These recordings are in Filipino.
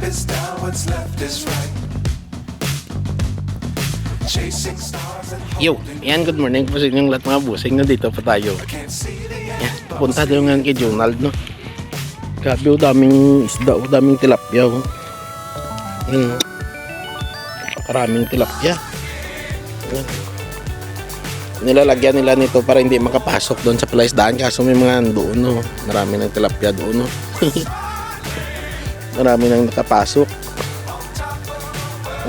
is down, what's left is right. Chasing stars and Yo, yan, good morning po sa inyong lahat mga busing. Nandito pa tayo. can't see the end. Yan, punta tayo ngayon kay Jonald, no? Grabe, o daming isda, o daming tilapia, o. Yan, karaming tilapia. Yan. Nilalagyan nila nito para hindi makapasok doon sa palaisdaan, kaso may mga doon, no? Marami ng tilapia doon, no? Marami nang nakapasok.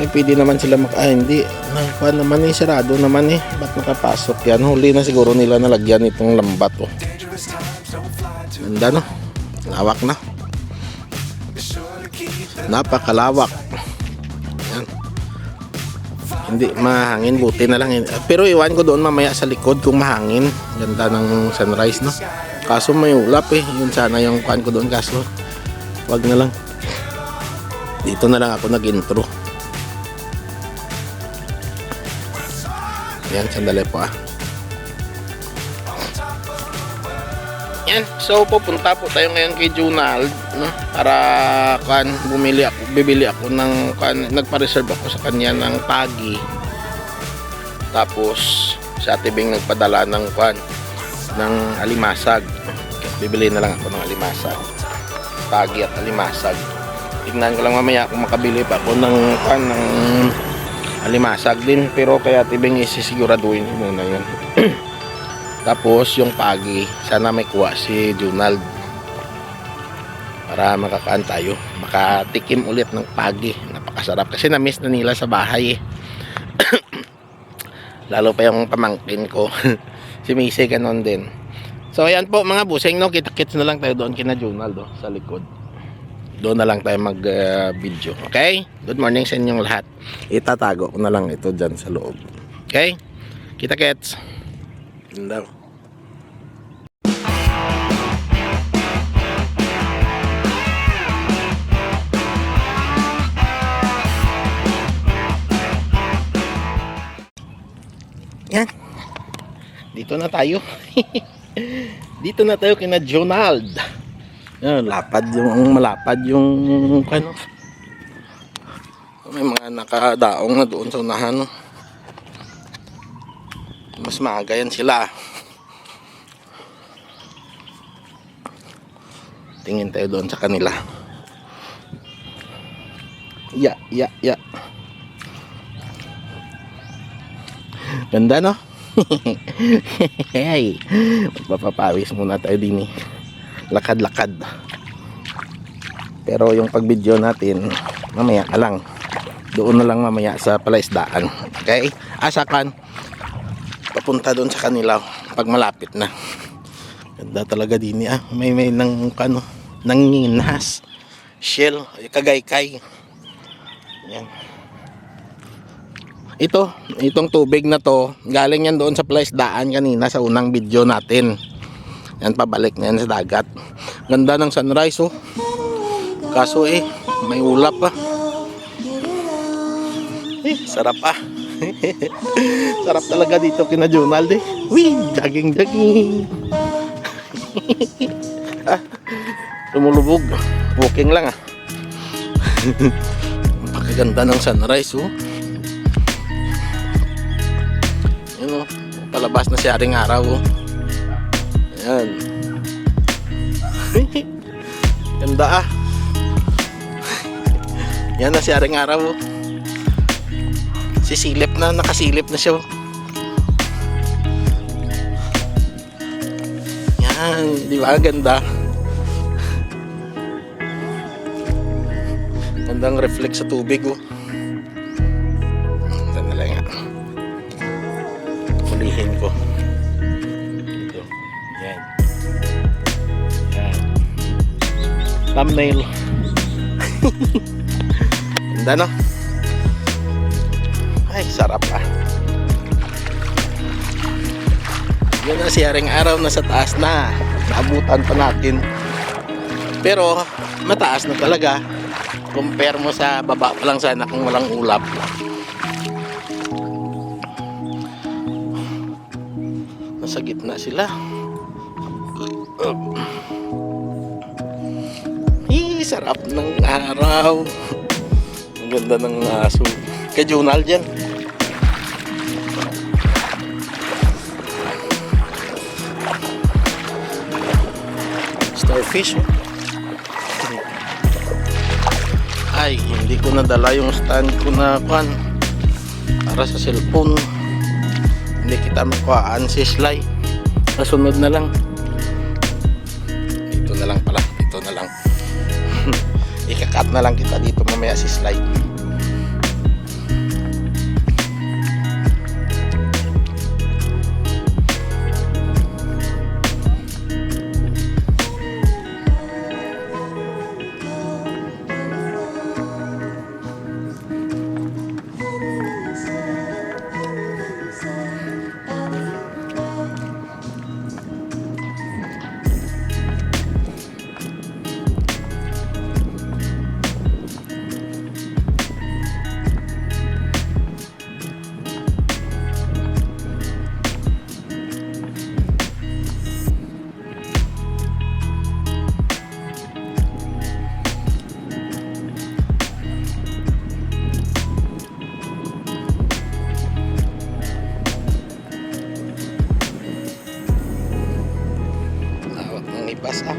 Eh, pwede naman sila hindi. Nakuha naman eh, sarado naman eh. Ba't nakapasok yan? Huli na siguro nila nalagyan itong lambat, oh. Dangerous times don't fly too. Ganda, no? Lawak na. Be sure to keep the Napakalawak. Yan. Hindi mahangin, buti na lang. Pero iwan ko doon mamaya sa likod kung mahangin. Ganda ng sunrise, no? Kaso may ulap eh. Yun sana yung kuhan ko doon. Kaso wag na lang. Dito na lang ako nag-intro. Yan, sandali po ah. Yan, so pupunta po tayo ngayon kay Jonald, no? Para bibili ako ng nagpa-reserve ako sa kanya ng pagi. Tapos sa Tibing nagpadala ng ng alimasag. Bibili na lang ako ng alimasag. Pagi at alimasag. Tignan ko lang mamaya kung makabili pa ako ng alimasag din, pero kaya Tibing isisiguraduhin ko muna yun. Tapos yung pagi, sana may kuha si Jonald para makakaan tayo, makatikim ulit ng pagi. Napakasarap kasi na-miss na nila sa bahay eh. Lalo pa yung pamangkin ko si Missy, ganon din. So ayan po mga busing, no? Kita-kits na lang tayo doon kina Jonald, oh, sa likod. Doon na lang tayo mag video. Okay? Good morning sa inyong lahat. Itatago ko na lang ito dyan sa loob. Okay? Kita-kits. Yun daw. Yan. Dito na tayo. Dito na tayo kina Jonald. Yan, malapad yung ano. May mga nakadaong na doon sa unahan, no? Mas maaga yan sila. Tingin tayo doon sa kanila. Ya. Ganda, no? Hey, magpapapawis muna tayo din eh. Lakad-lakad. Pero yung pagbidyo natin mamaya na lang. Doon na lang mamaya sa palaisdaan. Okay? Asakan papunta doon sa kanila pag malapit na. Ganda talaga din ah. May nanginas. Shell, kagaykay. Yan. Itong tubig na to, galing yan doon sa palaisdaan kanina sa unang video natin. Yan, pabalik na yan sa dagat. Ganda ng sunrise, oh. Kaso may ulap pa. Sarap ah. Sarap talaga dito kina Jonald eh. Wee, jogging. Lumulubog. Walking lang ah. Pakaganda ng sunrise, oh. Yan, oh. Palabas na si Aring Araw, oh. Ayan. Ganda ah. Yan na si Aring Araw, oh. Sisilip na, nakasilip na siya, oh. Yan, di ba? Ganda. Gandang reflect sa tubig, oh. Ganda lang nga. Kulihin ko. Dito. Yan. Yan. Thumbnail. Ganda, no? Ay, sarap ah. Yan na si Aring Araw na sa taas na. Naabutan pa natin. Pero mataas na talaga. Compare mo sa baba pa lang sana kung walang ulap. Nasa gitna sila. Ay, sarap ng araw. Ang ganda ng aso. Kay Junal dyan. Starfish. Ay, hindi ko nadala yung stand ko na kwan para sa cellphone. Hindi kita makuhaan si Sly. Kasunod na lang. Dito na lang pala. Dito na lang. Ikakat na lang kita dito mamaya si Sly. Ibas ah.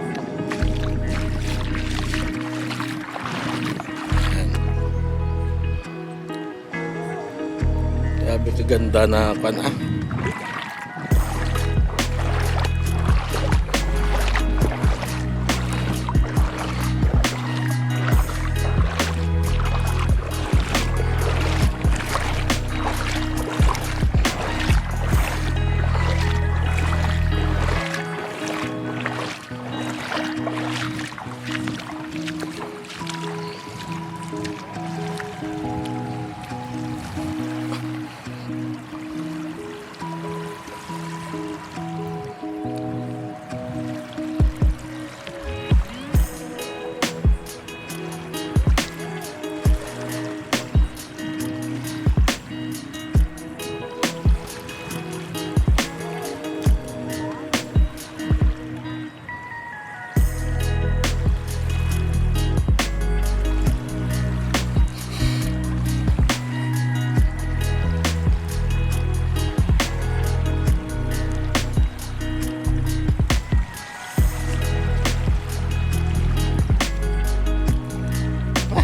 Grabe kaganda na pan ah.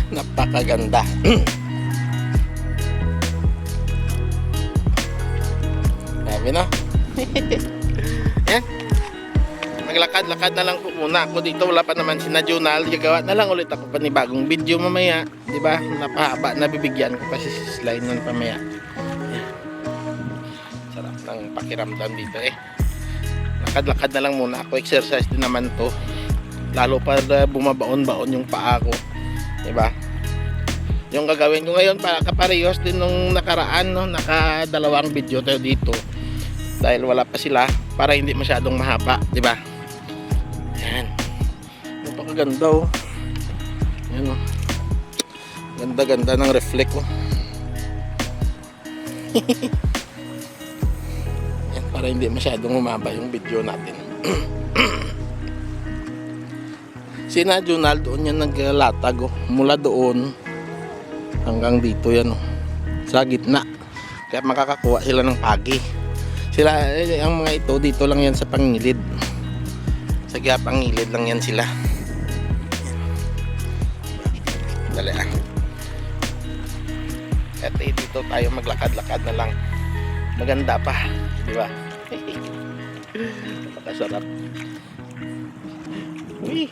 Napakaganda. Sabi no? Yan. Maglakad-lakad na lang po muna ako dito. Wala pa naman si Junal. Gagawa na lang ulit ako panibagong video mamaya. Diba? Napahaba. Nabibigyan ko pa si Sly nun pamaya. Yan. Sarap ng pakiramdam dito eh. Lakad-lakad na lang muna ako. Exercise din naman to. Lalo para bumabaon-baon yung paa ko. Diba? Yung gagawin ko ngayon para kaparehos din nung nakaraan, no? Nakadalawang video tayo dito dahil wala pa sila para hindi masyadong mahaba, di ba? Yan. Napakaganda oh. Yan oh. Ganda-ganda ng reflect oh. Yan, para hindi masyadong humaba yung video natin. Si Junal doon yan naglatag oh. Mula doon hanggang dito yan oh. Sa gitna. Kaya makakakuha sila ng pagi. Sila, ang mga ito dito lang yan sa pangilid. Sa pangilid lang yan sila. Dali ah. At dito tayo maglakad-lakad na lang. Maganda pa, di ba? Napakasarap. Uy.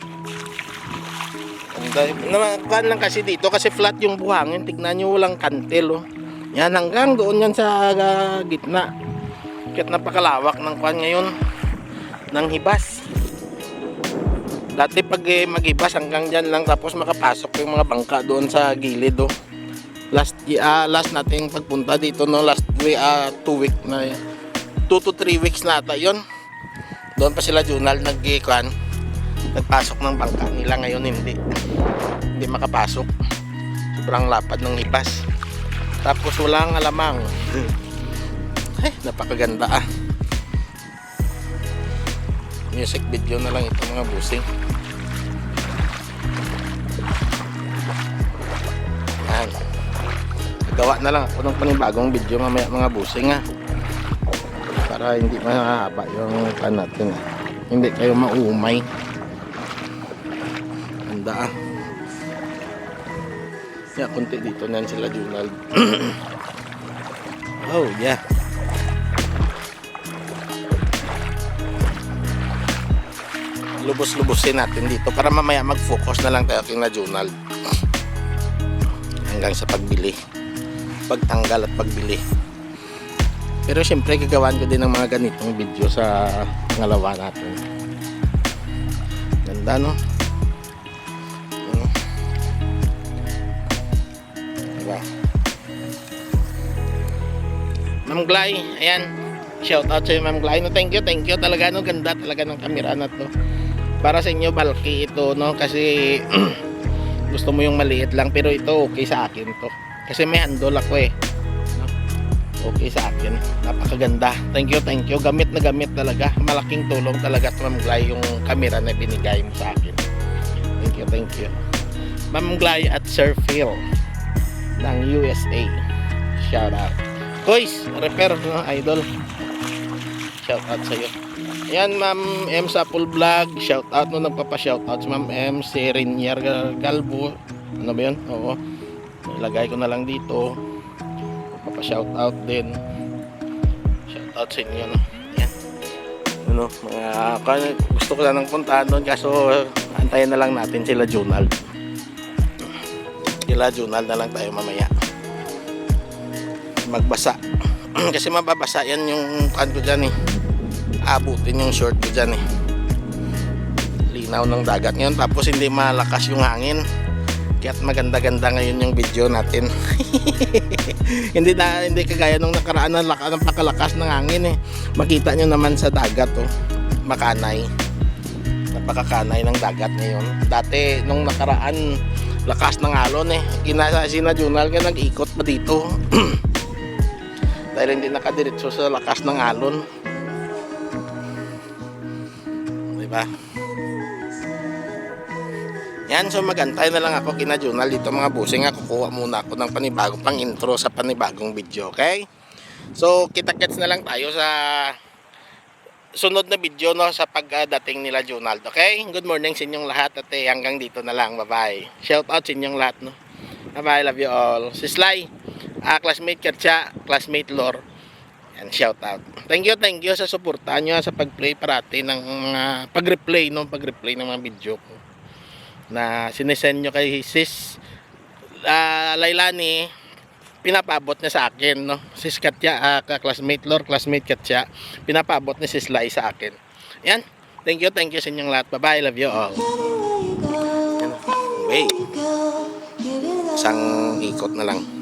Naman lang kasi dito kasi flat yung buhangin. Tignan nyo walang kantel oh. Yan hanggang doon yan sa gitna. Kahit napakalawak ng kwan ngayon ng hibas. Dati pag maghibas hanggang dyan lang tapos makapasok yung mga bangka doon sa gilid oh. Last nating pagpunta dito no, last 2 week na 2 to 3 weeks na ata yun. Doon pa sila Junal nagpasok ng bangka nila, ngayon hindi makapasok. Sobrang lapad ng hibas. Tapos walang alamang. Ay, napakaganda ah. Music video na lang ito mga busing. Gagawa na lang ako ng panibagong video mamaya mga busing ha. Para hindi mahaba yung pan natin ha. Hindi kayo maumay. Handa ah. Yeah, konti dito na sila Junald. Oh yeah. Lubos-lubosin natin dito para mamaya mag-focus na lang tayo kina Junald. Hanggang sa pagbili, pagtanggal at pagbili. Pero syempre gagawin ko din ng mga ganitong video sa pangalawa natin. Ganda no? Diba? Ma'am Glay, ayan, shout out sa Ma'am Glay no, thank you talaga no, ganda talaga ng camera na to. Para sa inyo bulky ito no, kasi gusto mo yung maliit lang, pero ito okay sa akin to kasi may handle ako eh no? Okay sa akin, napakaganda. Thank you, gamit na gamit talaga, malaking tulong talaga Ma'am Glay yung camera na binigay mo sa akin. Thank you Ma'am Glay at Sir Phil ng USA, shout out. Boys, repair no, idol, shout out sa iyo. Ayan, Ma'am M sa full vlog, shout out no, nagpapa-shout out si Ma'am M, si Renier Galbo. Ano ba 'yun? Oo. Ilagay ko na lang dito. Nagpapa-shout out din. Shout out sa inyo no. Ayan. Ano, mga gusto ko lang puntahan doon kaso antayin na lang natin sila Junald. Sila Junald na lang tayo mamaya. Magbasa. Kasi mababasa yan yung kan ko dyan eh. Abutin yung short ko dyan eh. Linaw ng dagat ngayon, tapos hindi malakas yung hangin, kaya't maganda-ganda ngayon yung video natin. hindi kagaya nung nakaraan na napakalakas ng hangin eh. Makita nyo naman sa dagat oh, makanay, napakakanay ng dagat ngayon. Dati nung nakaraan lakas ng alon eh, sina Junal ka nag-ikot pa dito dahil hindi nakadiretso sa lakas ng alon. Diba? Yan, so magantay na lang ako kina Junal dito mga busing. Kukuha muna ako ng panibagong pang intro sa panibagong video, okay? So kita-kits na lang tayo sa sunod na video no, sa pagdating nila Junald, okay? Good morning sa inyong lahat at hanggang dito na lang, bye bye. Shout out sa inyong lahat no. Bye bye, love you all. Si Sly, classmate Katsa, classmate Lor. And shout out. Thank you sa suporta nyo sa pag-play parati ng pag-replay ng mga video ko na sinesend nyo kay sis Lailani, pinapabot niya sa akin no. Sis Katya, classmate Lor, classmate Katya, pinapabot ni sis Lai sa akin. Yan. Thank you sa inyong lahat. Bye bye, love you all. Yan. Wait. Isang ikot na lang.